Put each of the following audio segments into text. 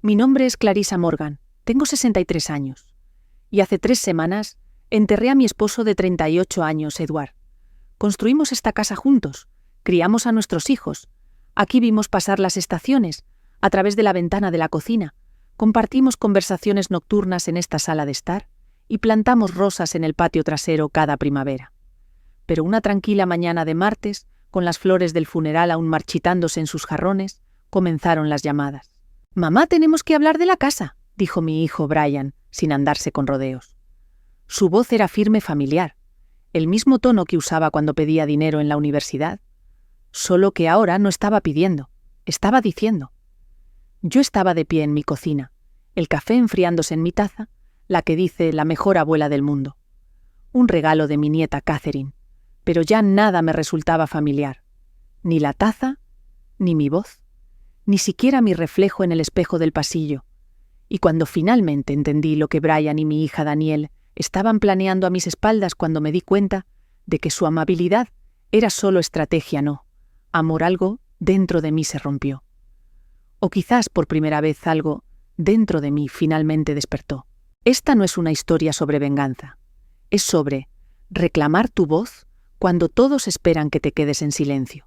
Mi nombre es Clarissa Morgan, tengo 63 años. Y hace 3 semanas enterré a mi esposo de 38 años, Edward. Construimos esta casa juntos, criamos a nuestros hijos. Aquí vimos pasar las estaciones, a través de la ventana de la cocina. Compartimos conversaciones nocturnas en esta sala de estar y plantamos rosas en el patio trasero cada primavera. Pero una tranquila mañana de martes, con las flores del funeral aún marchitándose en sus jarrones, comenzaron las llamadas. «Mamá, tenemos que hablar de la casa», dijo mi hijo Brian, sin andarse con rodeos. Su voz era firme, familiar, el mismo tono que usaba cuando pedía dinero en la universidad, solo que ahora no estaba pidiendo, estaba diciendo. Yo estaba de pie en mi cocina, el café enfriándose en mi taza, la que dice la mejor abuela del mundo. Un regalo de mi nieta Catherine, pero ya nada me resultaba familiar, ni la taza, ni mi voz, ni siquiera mi reflejo en el espejo del pasillo. Y cuando finalmente entendí lo que Brian y mi hija Danielle estaban planeando a mis espaldas, cuando me di cuenta de que su amabilidad era solo estrategia, no amor, algo dentro de mí se rompió. O quizás por primera vez algo dentro de mí finalmente despertó. Esta no es una historia sobre venganza, es sobre reclamar tu voz cuando todos esperan que te quedes en silencio.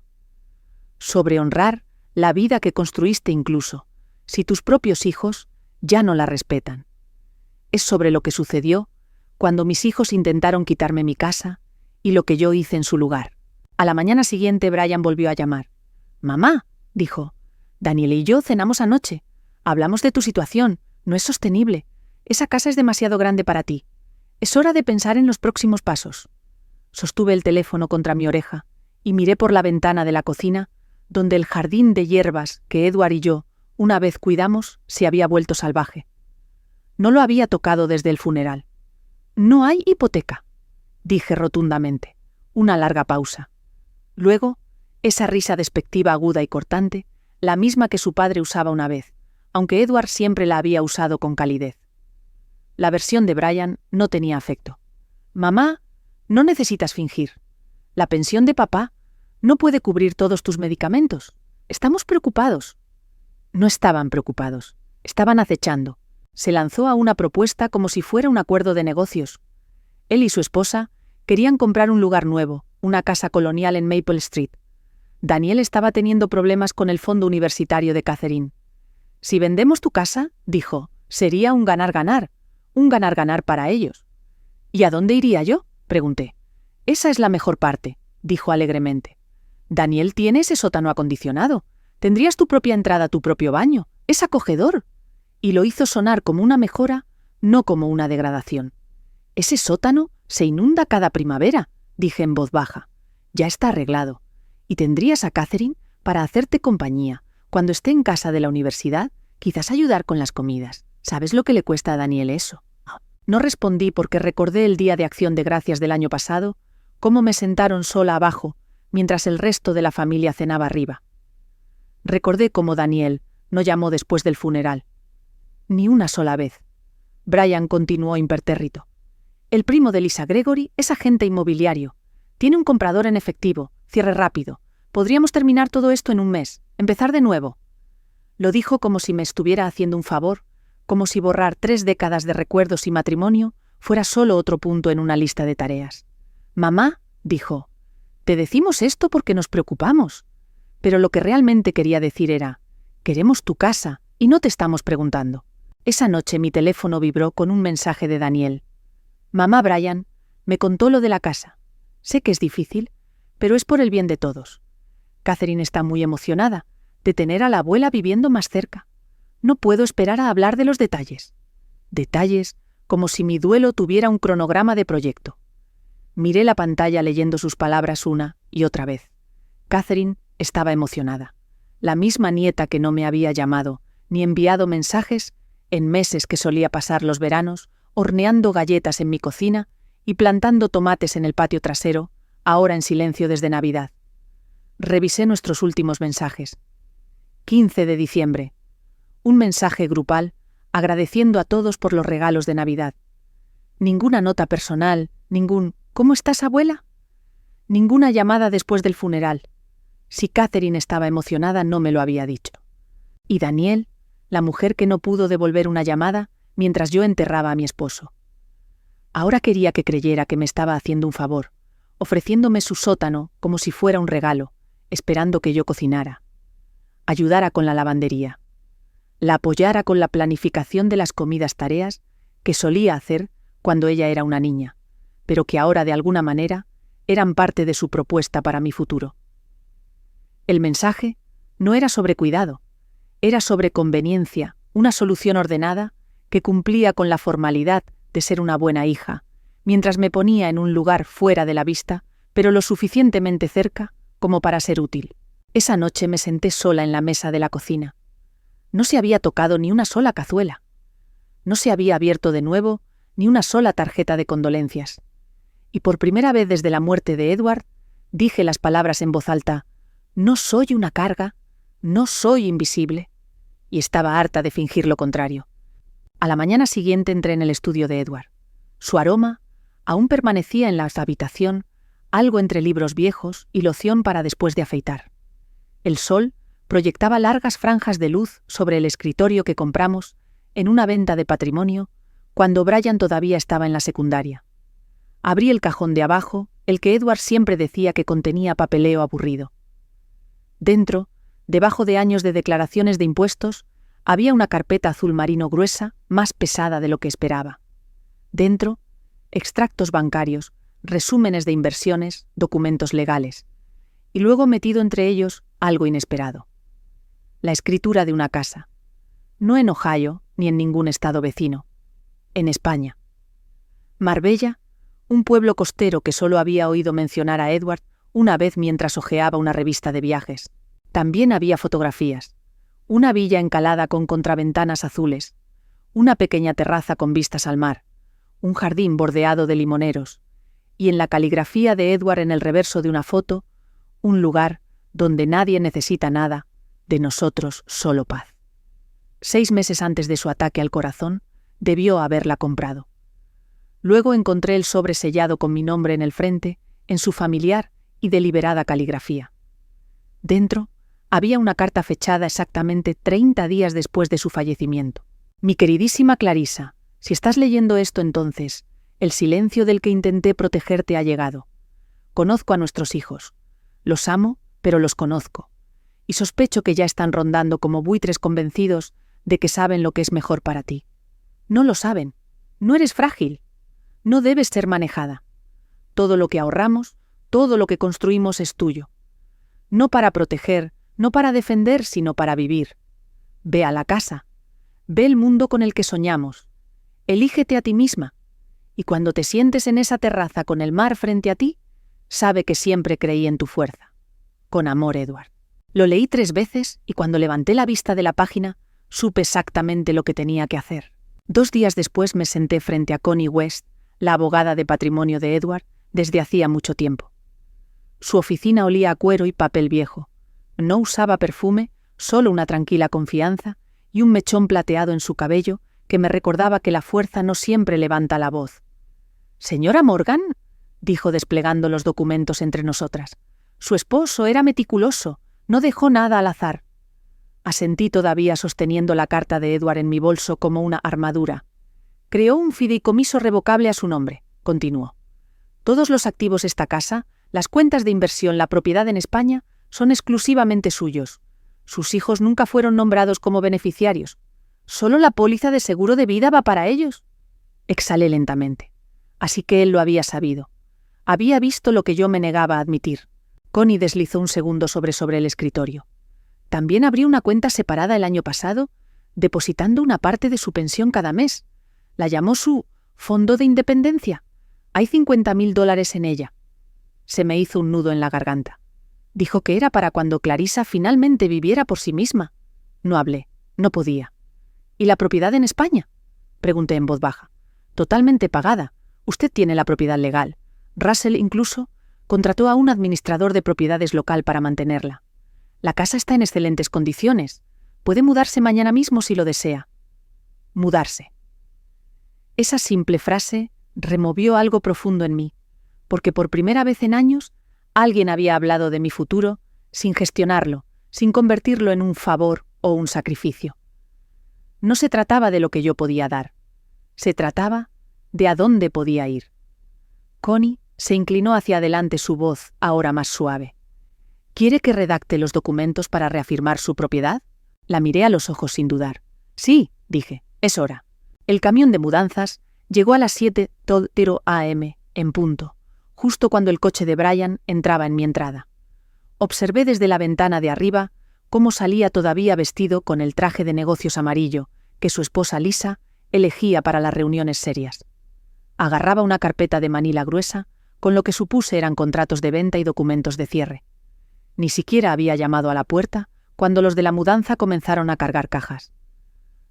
Sobre honrar la vida que construiste incluso si tus propios hijos ya no la respetan. Es sobre lo que sucedió cuando mis hijos intentaron quitarme mi casa y lo que yo hice en su lugar. A la mañana siguiente Brian volvió a llamar. «Mamá», dijo, «Daniel y yo cenamos anoche. Hablamos de tu situación. No es sostenible. Esa casa es demasiado grande para ti. Es hora de pensar en los próximos pasos». Sostuve el teléfono contra mi oreja y miré por la ventana de la cocina, donde el jardín de hierbas que Edward y yo una vez cuidamos se había vuelto salvaje. No lo había tocado desde el funeral. «No hay hipoteca», dije rotundamente. Una larga pausa. Luego, esa risa despectiva aguda y cortante, la misma que su padre usaba una vez, aunque Edward siempre la había usado con calidez. La versión de Brian no tenía afecto. «Mamá, no necesitas fingir. La pensión de papá no puede cubrir todos tus medicamentos. Estamos preocupados». No estaban preocupados, estaban acechando. Se lanzó a una propuesta como si fuera un acuerdo de negocios. Él y su esposa querían comprar un lugar nuevo, una casa colonial en Maple Street. Daniel estaba teniendo problemas con el fondo universitario de Catherine. «Si vendemos tu casa», dijo, «sería un ganar-ganar para ellos». «¿Y a dónde iría yo?», pregunté. «Esa es la mejor parte», dijo alegremente. «Daniel tiene ese sótano acondicionado. Tendrías tu propia entrada, tu propio baño. Es acogedor». Y lo hizo sonar como una mejora, no como una degradación. «Ese sótano se inunda cada primavera», dije en voz baja. «Ya está arreglado. Y tendrías a Catherine para hacerte compañía. Cuando esté en casa de la universidad, quizás ayudar con las comidas. ¿Sabes lo que le cuesta a Daniel eso?». No respondí porque recordé el día de Acción de Gracias del año pasado, cómo me sentaron sola abajo, mientras el resto de la familia cenaba arriba. Recordé cómo Daniel no llamó después del funeral. Ni una sola vez. Brian continuó impertérrito. «El primo de Lisa Gregory es agente inmobiliario. Tiene un comprador en efectivo. Cierre rápido. Podríamos terminar todo esto en un mes. Empezar de nuevo». Lo dijo como si me estuviera haciendo un favor, como si borrar 3 décadas de recuerdos y matrimonio fuera solo otro punto en una lista de tareas. «Mamá», dijo, «te decimos esto porque nos preocupamos». Pero lo que realmente quería decir era, «queremos tu casa y no te estamos preguntando». Esa noche mi teléfono vibró con un mensaje de Daniel. «Mamá, Brian me contó lo de la casa. Sé que es difícil, pero es por el bien de todos. Catherine está muy emocionada de tener a la abuela viviendo más cerca. No puedo esperar a hablar de los detalles». Detalles, como si mi duelo tuviera un cronograma de proyecto. Miré la pantalla leyendo sus palabras una y otra vez. Catherine estaba emocionada. La misma nieta que no me había llamado ni enviado mensajes en meses que solía pasar los veranos horneando galletas en mi cocina y plantando tomates en el patio trasero, ahora en silencio desde Navidad. Revisé nuestros últimos mensajes. 15 de diciembre. Un mensaje grupal agradeciendo a todos por los regalos de Navidad. Ninguna nota personal, ningún «¿Cómo estás, abuela?». Ninguna llamada después del funeral. Si Catherine estaba emocionada, no me lo había dicho. Y Daniel, la mujer que no pudo devolver una llamada mientras yo enterraba a mi esposo. Ahora quería que creyera que me estaba haciendo un favor, ofreciéndome su sótano como si fuera un regalo, esperando que yo cocinara, ayudara con la lavandería, la apoyara con la planificación de las comidas tareas que solía hacer cuando ella era una niña, pero que ahora de alguna manera eran parte de su propuesta para mi futuro. El mensaje no era sobre cuidado, era sobre conveniencia, una solución ordenada que cumplía con la formalidad de ser una buena hija, mientras me ponía en un lugar fuera de la vista, pero lo suficientemente cerca como para ser útil. Esa noche me senté sola en la mesa de la cocina. No se había tocado ni una sola cazuela. No se había abierto de nuevo ni una sola tarjeta de condolencias. Y por primera vez desde la muerte de Edward, dije las palabras en voz alta: «No soy una carga, no soy invisible». Y estaba harta de fingir lo contrario. A la mañana siguiente entré en el estudio de Edward. Su aroma aún permanecía en la habitación, algo entre libros viejos y loción para después de afeitar. El sol proyectaba largas franjas de luz sobre el escritorio que compramos en una venta de patrimonio cuando Brian todavía estaba en la secundaria. Abrí el cajón de abajo, el que Edward siempre decía que contenía papeleo aburrido. Dentro, debajo de años de declaraciones de impuestos, había una carpeta azul marino gruesa, más pesada de lo que esperaba. Dentro, extractos bancarios, resúmenes de inversiones, documentos legales. Y luego metido entre ellos algo inesperado. La escritura de una casa. No en Ohio ni en ningún estado vecino. En España. Marbella, un pueblo costero que solo había oído mencionar a Edward una vez mientras hojeaba una revista de viajes. También había fotografías. Una villa encalada con contraventanas azules, una pequeña terraza con vistas al mar, un jardín bordeado de limoneros, y en la caligrafía de Edward en el reverso de una foto, un lugar donde nadie necesita nada, de nosotros solo paz. 6 meses antes de su ataque al corazón, debió haberla comprado. Luego encontré el sobre sellado con mi nombre en el frente, en su familiar y deliberada caligrafía. Dentro había una carta fechada exactamente 30 días después de su fallecimiento. Mi queridísima Clarissa, si estás leyendo esto entonces, el silencio del que intenté protegerte ha llegado. Conozco a nuestros hijos. Los amo, pero los conozco. Y sospecho que ya están rondando como buitres convencidos de que saben lo que es mejor para ti. No lo saben. No eres frágil. No debes ser manejada. Todo lo que ahorramos, todo lo que construimos es tuyo. No para proteger, no para defender, sino para vivir. Ve a la casa. Ve el mundo con el que soñamos. Elígete a ti misma. Y cuando te sientes en esa terraza con el mar frente a ti, sabe que siempre creí en tu fuerza. Con amor, Edward. Lo leí 3 veces y cuando levanté la vista de la página, supe exactamente lo que tenía que hacer. 2 días después me senté frente a Connie West, la abogada de patrimonio de Edward, desde hacía mucho tiempo. Su oficina olía a cuero y papel viejo. No usaba perfume, solo una tranquila confianza y un mechón plateado en su cabello que me recordaba que la fuerza no siempre levanta la voz. «Señora Morgan», dijo desplegando los documentos entre nosotras. «Su esposo era meticuloso, no dejó nada al azar». Asentí todavía sosteniendo la carta de Edward en mi bolso como una armadura. «Creó un fideicomiso revocable a su nombre», continuó. «Todos los activos de esta casa, las cuentas de inversión, la propiedad en España, son exclusivamente suyos. Sus hijos nunca fueron nombrados como beneficiarios. Solo la póliza de seguro de vida va para ellos». Exhalé lentamente. Así que él lo había sabido. Había visto lo que yo me negaba a admitir. Connie deslizó un segundo sobre el escritorio. También abrió una cuenta separada el año pasado, depositando una parte de su pensión cada mes. La llamó su fondo de independencia. Hay $50,000 en ella. Se me hizo un nudo en la garganta. Dijo que era para cuando Clarissa finalmente viviera por sí misma. No hablé, no podía. ¿Y la propiedad en España?, pregunté en voz baja. Totalmente pagada. Usted tiene la propiedad legal. Russell incluso contrató a un administrador de propiedades local para mantenerla. La casa está en excelentes condiciones. Puede mudarse mañana mismo si lo desea. Mudarse. Esa simple frase removió algo profundo en mí, porque por primera vez en años alguien había hablado de mi futuro sin gestionarlo, sin convertirlo en un favor o un sacrificio. No se trataba de lo que yo podía dar. Se trataba de a dónde podía ir. Connie se inclinó hacia adelante, su voz ahora más suave. ¿Quiere que redacte los documentos para reafirmar su propiedad? La miré a los ojos sin dudar. Sí, dije, es hora. El camión de mudanzas llegó a las 7:00 am, en punto, justo cuando el coche de Brian entraba en mi entrada. Observé desde la ventana de arriba cómo salía todavía vestido con el traje de negocios amarillo que su esposa Lisa elegía para las reuniones serias. Agarraba una carpeta de manila gruesa, con lo que supuse eran contratos de venta y documentos de cierre. Ni siquiera había llamado a la puerta cuando los de la mudanza comenzaron a cargar cajas.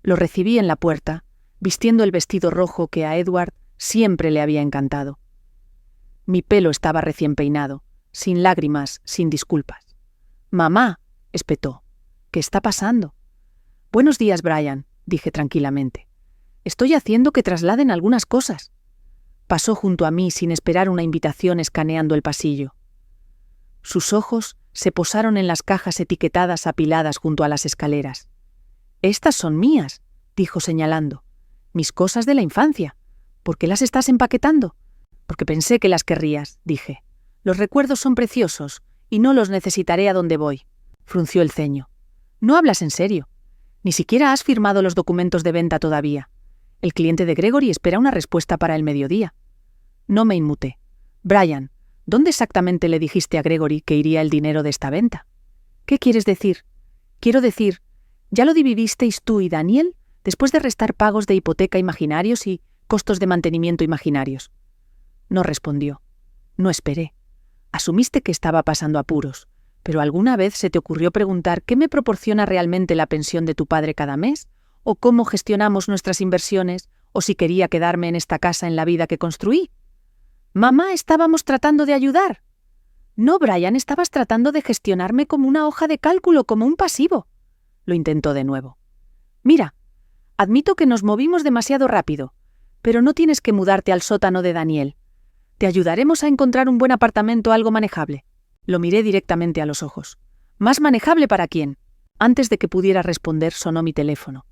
Lo recibí en la puerta, vistiendo el vestido rojo que a Edward siempre le había encantado. Mi pelo estaba recién peinado, sin lágrimas, sin disculpas. «Mamá», espetó, «¿qué está pasando?» «Buenos días, Brian», dije tranquilamente. «Estoy haciendo que trasladen algunas cosas». Pasó junto a mí sin esperar una invitación, escaneando el pasillo. Sus ojos se posaron en las cajas etiquetadas apiladas junto a las escaleras. «Estas son mías», dijo señalando. «Mis cosas de la infancia. ¿Por qué las estás empaquetando?» «Porque pensé que las querrías», dije. «Los recuerdos son preciosos y no los necesitaré a donde voy». Frunció el ceño. «No hablas en serio. Ni siquiera has firmado los documentos de venta todavía. El cliente de Gregory espera una respuesta para el mediodía». No me inmuté. «Brian, ¿dónde exactamente le dijiste a Gregory que iría el dinero de esta venta?» «¿Qué quieres decir?» «Quiero decir, ¿ya lo dividisteis tú y Daniel después de restar pagos de hipoteca imaginarios y costos de mantenimiento imaginarios?» No respondió. No esperé. Asumiste que estaba pasando apuros, pero ¿alguna vez se te ocurrió preguntar qué me proporciona realmente la pensión de tu padre cada mes? ¿O cómo gestionamos nuestras inversiones? ¿O si quería quedarme en esta casa en la vida que construí? «Mamá, estábamos tratando de ayudar». «No, Brian, estabas tratando de gestionarme como una hoja de cálculo, como un pasivo». Lo intentó de nuevo. «Mira, admito que nos movimos demasiado rápido, pero no tienes que mudarte al sótano de Daniel. Te ayudaremos a encontrar un buen apartamento algo manejable». Lo miré directamente a los ojos. «¿Más manejable para quién?» Antes de que pudiera responder, sonó mi teléfono.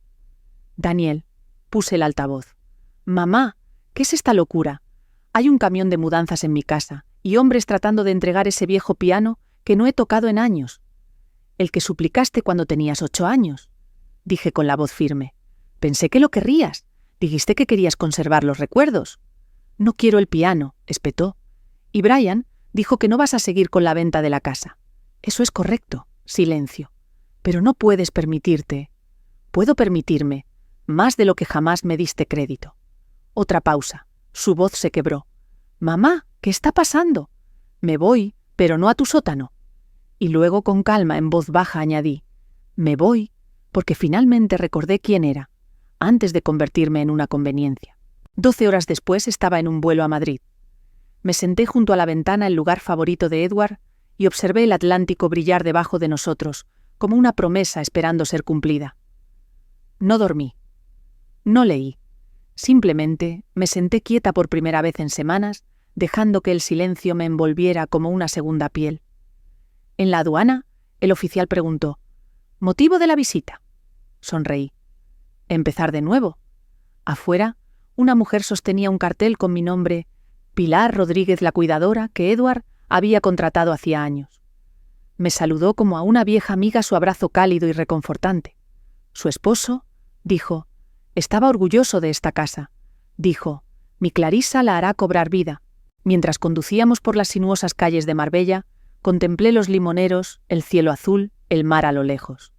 «Daniel», puse el altavoz. «Mamá, ¿qué es esta locura? Hay un camión de mudanzas en mi casa y hombres tratando de entregar ese viejo piano que no he tocado en años». «El que suplicaste cuando tenías 8 años», dije con la voz firme. «Pensé que lo querrías. Dijiste que querías conservar los recuerdos». «No quiero el piano», espetó. «Y Brian dijo que no vas a seguir con la venta de la casa». «Eso es correcto». Silencio. «Pero no puedes permitirte». «Puedo permitirme, más de lo que jamás me diste crédito». Otra pausa. Su voz se quebró. «Mamá, ¿qué está pasando?» «Me voy, pero no a tu sótano». Y luego con calma, en voz baja, añadí: «Me voy porque finalmente recordé quién era, antes de convertirme en una conveniencia». 12 horas después estaba en un vuelo a Madrid. Me senté junto a la ventana, el lugar favorito de Edward, y observé el Atlántico brillar debajo de nosotros, como una promesa esperando ser cumplida. No dormí. No leí. Simplemente me senté quieta por primera vez en semanas, dejando que el silencio me envolviera como una segunda piel. En la aduana, el oficial preguntó: «¿Motivo de la visita?» Sonreí. «Empezar de nuevo». Afuera, una mujer sostenía un cartel con mi nombre, Pilar Rodríguez la cuidadora, que Edward había contratado hacía años. Me saludó como a una vieja amiga, su abrazo cálido y reconfortante. Su esposo, dijo, estaba orgulloso de esta casa. Dijo: «Mi Clarisa la hará cobrar vida». Mientras conducíamos por las sinuosas calles de Marbella, contemplé los limoneros, el cielo azul, el mar a lo lejos.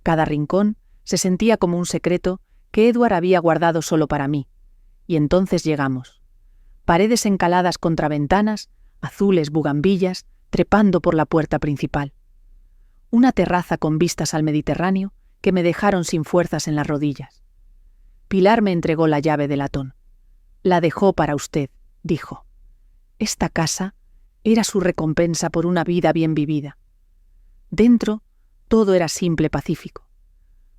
Cada rincón se sentía como un secreto que Edward había guardado solo para mí. Y entonces llegamos. Paredes encaladas contra ventanas, azules bugambillas, trepando por la puerta principal. Una terraza con vistas al Mediterráneo que me dejaron sin fuerzas en las rodillas. Pilar me entregó la llave de latón. «La dejó para usted», dijo. Esta casa era su recompensa por una vida bien vivida. Dentro, todo era simple, pacífico.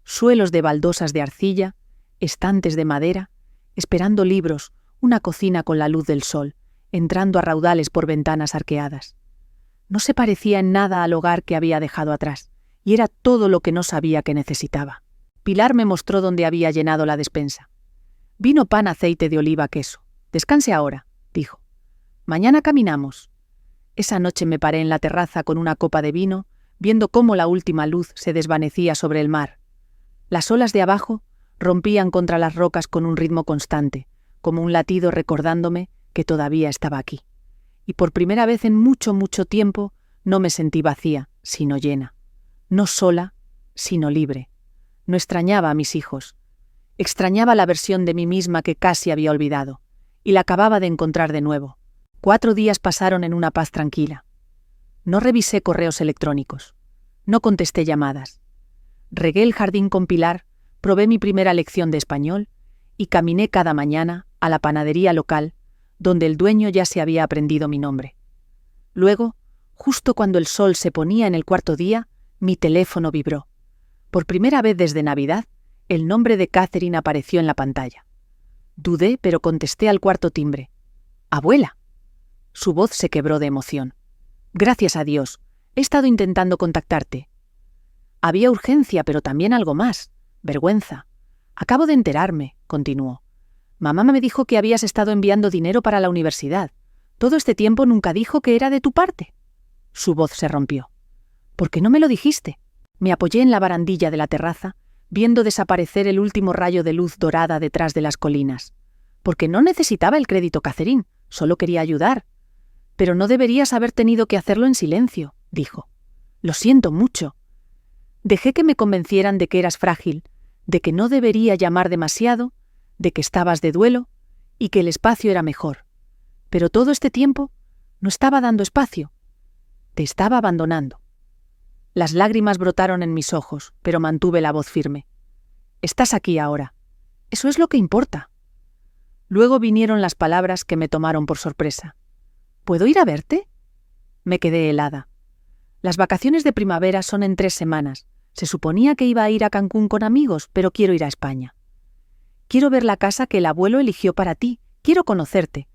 Suelos de baldosas de arcilla, estantes de madera, esperando libros, una cocina con la luz del sol, entrando a raudales por ventanas arqueadas. No se parecía en nada al hogar que había dejado atrás, y era todo lo que no sabía que necesitaba. Pilar me mostró dónde había llenado la despensa. Vino, pan, aceite de oliva, queso. Descanse ahora, dijo. Mañana caminamos. Esa noche me paré en la terraza con una copa de vino, viendo cómo la última luz se desvanecía sobre el mar. Las olas de abajo rompían contra las rocas con un ritmo constante, como un latido recordándome que todavía estaba aquí. Y por primera vez en mucho, mucho tiempo no me sentí vacía, sino llena. No sola, sino libre. No extrañaba a mis hijos. Extrañaba la versión de mí misma que casi había olvidado, y la acababa de encontrar de nuevo. 4 días pasaron en una paz tranquila. No revisé correos electrónicos. No contesté llamadas. Regué el jardín con Pilar, probé mi primera lección de español y caminé cada mañana a la panadería local, donde el dueño ya se había aprendido mi nombre. Luego, justo cuando el sol se ponía en el 4.º día, mi teléfono vibró. Por primera vez desde Navidad, el nombre de Catherine apareció en la pantalla. Dudé, pero contesté al 4.º timbre. «Abuela». Su voz se quebró de emoción. «Gracias a Dios, he estado intentando contactarte». Había urgencia, pero también algo más. Vergüenza. «Acabo de enterarme», continuó. «Mamá me dijo que habías estado enviando dinero para la universidad. Todo este tiempo nunca dijo que era de tu parte». Su voz se rompió. «¿Por qué no me lo dijiste?». Me apoyé en la barandilla de la terraza, viendo desaparecer el último rayo de luz dorada detrás de las colinas. «Porque no necesitaba el crédito, Catherine. Solo quería ayudar». «Pero no deberías haber tenido que hacerlo en silencio», dijo. «Lo siento mucho. Dejé que me convencieran de que eras frágil, de que no debería llamar demasiado, de que estabas de duelo y que el espacio era mejor. Pero todo este tiempo no estaba dando espacio. Te estaba abandonando». Las lágrimas brotaron en mis ojos, pero mantuve la voz firme. «Estás aquí ahora. Eso es lo que importa». Luego vinieron las palabras que me tomaron por sorpresa. «¿Puedo ir a verte?». Me quedé helada. Las vacaciones de primavera son en 3 semanas. Se suponía que iba a ir a Cancún con amigos, pero quiero ir a España. Quiero ver la casa que el abuelo eligió para ti. Quiero conocerte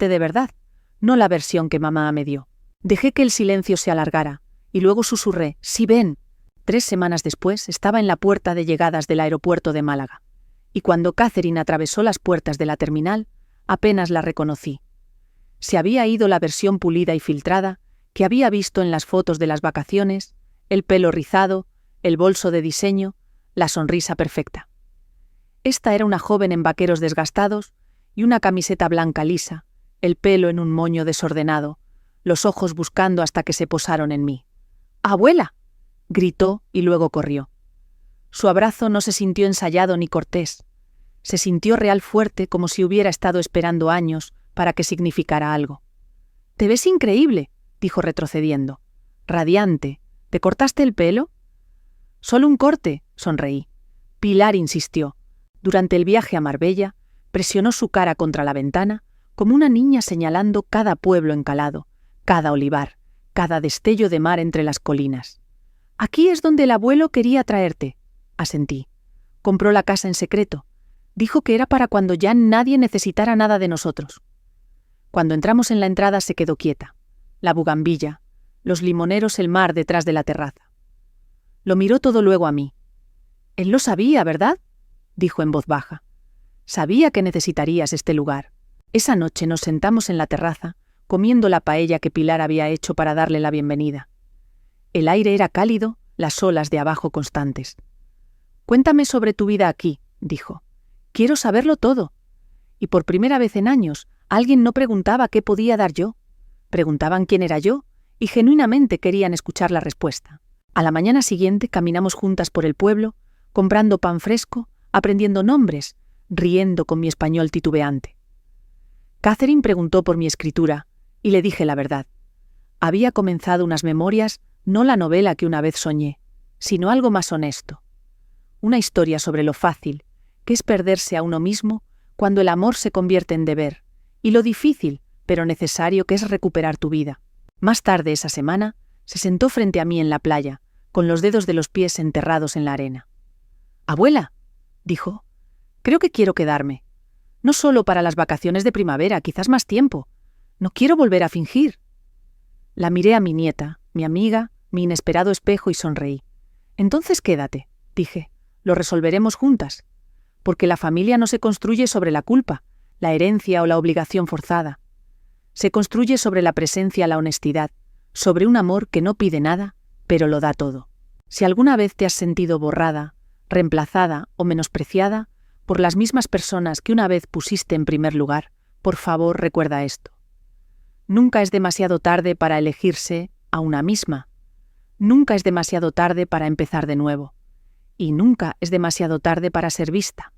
de verdad, no la versión que mamá me dio. Dejé que el silencio se alargara, y luego susurré, «Sí, ven». 3 semanas después estaba en la puerta de llegadas del aeropuerto de Málaga, y cuando Catherine atravesó las puertas de la terminal, apenas la reconocí. Se había ido la versión pulida y filtrada que había visto en las fotos de las vacaciones, el pelo rizado, el bolso de diseño, la sonrisa perfecta. Esta era una joven en vaqueros desgastados y una camiseta blanca lisa, el pelo en un moño desordenado, los ojos buscando hasta que se posaron en mí. «¡Abuela!», gritó y luego corrió. Su abrazo no se sintió ensayado ni cortés. Se sintió real, fuerte, como si hubiera estado esperando años para que significara algo. «Te ves increíble», dijo retrocediendo. «Radiante. ¿Te cortaste el pelo?». «Solo un corte», sonreí. Pilar insistió. Durante el viaje a Marbella, presionó su cara contra la ventana, como una niña señalando cada pueblo encalado, cada olivar, cada destello de mar entre las colinas. «Aquí es donde el abuelo quería traerte», asentí. «Compró la casa en secreto. Dijo que era para cuando ya nadie necesitara nada de nosotros». Cuando entramos en la entrada se quedó quieta. La bugambilla, los limoneros, el mar detrás de la terraza. Lo miró todo luego a mí. «Él lo sabía, ¿verdad?», dijo en voz baja. «Sabía que necesitarías este lugar». Esa noche nos sentamos en la terraza, comiendo la paella que Pilar había hecho para darle la bienvenida. El aire era cálido, las olas de abajo constantes. «Cuéntame sobre tu vida aquí», dijo. «Quiero saberlo todo». Y por primera vez en años, alguien no preguntaba qué podía dar yo. Preguntaban quién era yo, y genuinamente querían escuchar la respuesta. A la mañana siguiente caminamos juntas por el pueblo, comprando pan fresco, aprendiendo nombres, riendo con mi español titubeante. Catherine preguntó por mi escritura, y le dije la verdad. Había comenzado unas memorias, no la novela que una vez soñé, sino algo más honesto. Una historia sobre lo fácil, que es perderse a uno mismo cuando el amor se convierte en deber, y lo difícil, pero necesario que es recuperar tu vida. Más tarde esa semana, se sentó frente a mí en la playa, con los dedos de los pies enterrados en la arena. «Abuela», dijo, «creo que quiero quedarme. No solo para las vacaciones de primavera, quizás más tiempo. No quiero volver a fingir». La miré a mi nieta, mi amiga, mi inesperado espejo y sonreí. «Entonces quédate», dije. Lo resolveremos juntas. Porque la familia no se construye sobre la culpa, la herencia o la obligación forzada. Se construye sobre la presencia, la honestidad, sobre un amor que no pide nada, pero lo da todo. Si alguna vez te has sentido borrada, reemplazada o menospreciada por las mismas personas que una vez pusiste en primer lugar, por favor recuerda esto. Nunca es demasiado tarde para elegirse a una misma. Nunca es demasiado tarde para empezar de nuevo. Y nunca es demasiado tarde para ser vista.